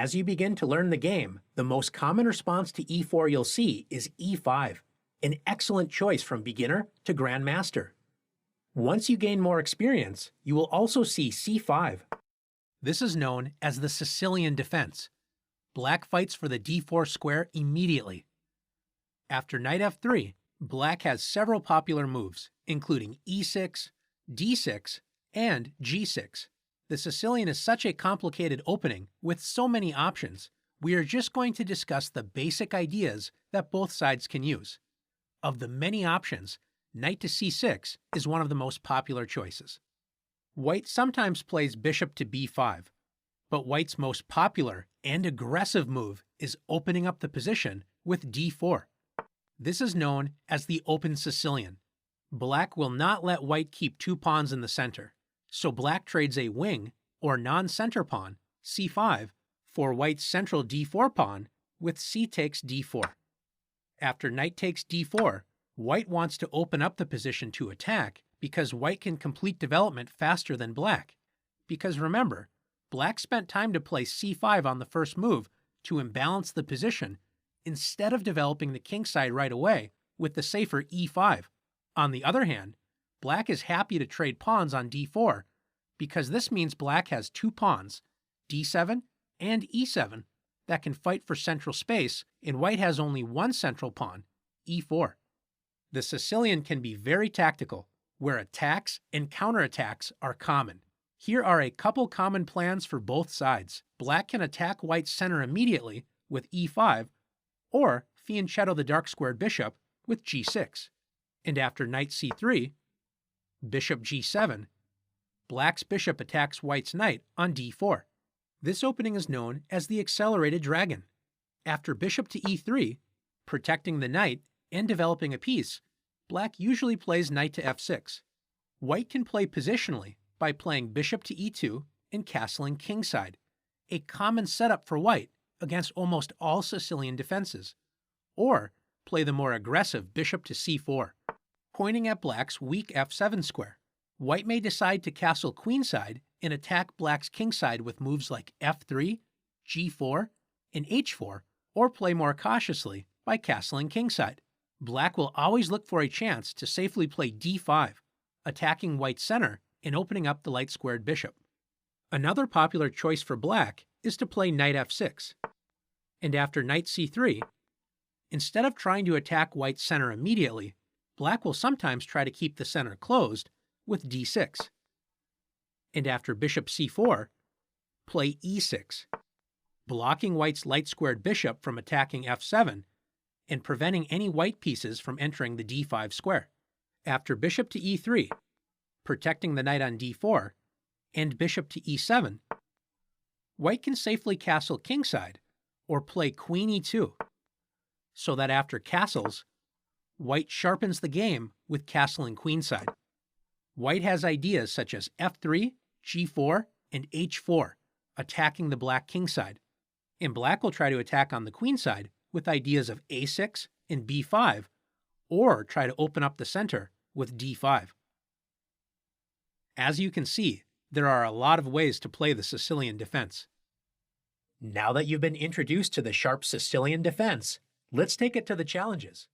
As you begin to learn the game, the most common response to e4 you'll see is e5, an excellent choice from beginner to grandmaster. Once you gain more experience, you will also see c5. This is known as the Sicilian defense. Black fights for the d4 square immediately. After knight f3, Black has several popular moves, including e6, d6, and g6. The Sicilian is such a complicated opening with so many options, we are just going to discuss the basic ideas that both sides can use. Of the many options, knight to c6 is one of the most popular choices. White sometimes plays bishop to b5, but White's most popular and aggressive move is opening up the position with d4. This is known as the open Sicilian. Black will not let White keep two pawns in the center, so Black trades a wing, or non-center pawn, c5, for White's central d4 pawn with c takes d4. After knight takes d4, White wants to open up the position to attack because White can complete development faster than Black. Because remember, Black spent time to play c5 on the first move to imbalance the position instead of developing the king side right away with the safer e5. On the other hand, Black is happy to trade pawns on d4 because this means Black has two pawns, d7 and e7, that can fight for central space, and White has only one central pawn, e4. The Sicilian can be very tactical, where attacks and counterattacks are common. Here are a couple common plans for both sides. Black can attack White's center immediately with e5, or fianchetto the dark-squared bishop with g6. And after knight c3, bishop g7, Black's bishop attacks White's knight on d4. This opening is known as the accelerated dragon. After bishop to e3, protecting the knight and developing a piece, Black usually plays knight to f6. White can play positionally by playing bishop to e2 and castling kingside, a common setup for White against almost all Sicilian defenses, or play the more aggressive bishop to c4. Pointing at Black's weak f7 square, White may decide to castle queenside and attack Black's kingside with moves like f3, g4, and h4, or play more cautiously by castling kingside. Black will always look for a chance to safely play d5, attacking White's center and opening up the light-squared bishop. Another popular choice for Black is to play knight f6. And after knight c3, instead of trying to attack White's center immediately, Black will sometimes try to keep the center closed with d6. And after bishop c4, play e6, blocking White's light-squared bishop from attacking f7 and preventing any White pieces from entering the d5 square. After bishop to e3, protecting the knight on d4, and bishop to e7, White can safely castle kingside or play queen e2, so that after castles, White sharpens the game with castling queenside. White has ideas such as f3, g4, and h4, attacking the Black kingside, and Black will try to attack on the queenside with ideas of a6 and b5, or try to open up the center with d5. As you can see, there are a lot of ways to play the Sicilian defense. Now that you've been introduced to the sharp Sicilian defense, let's take it to the challenges.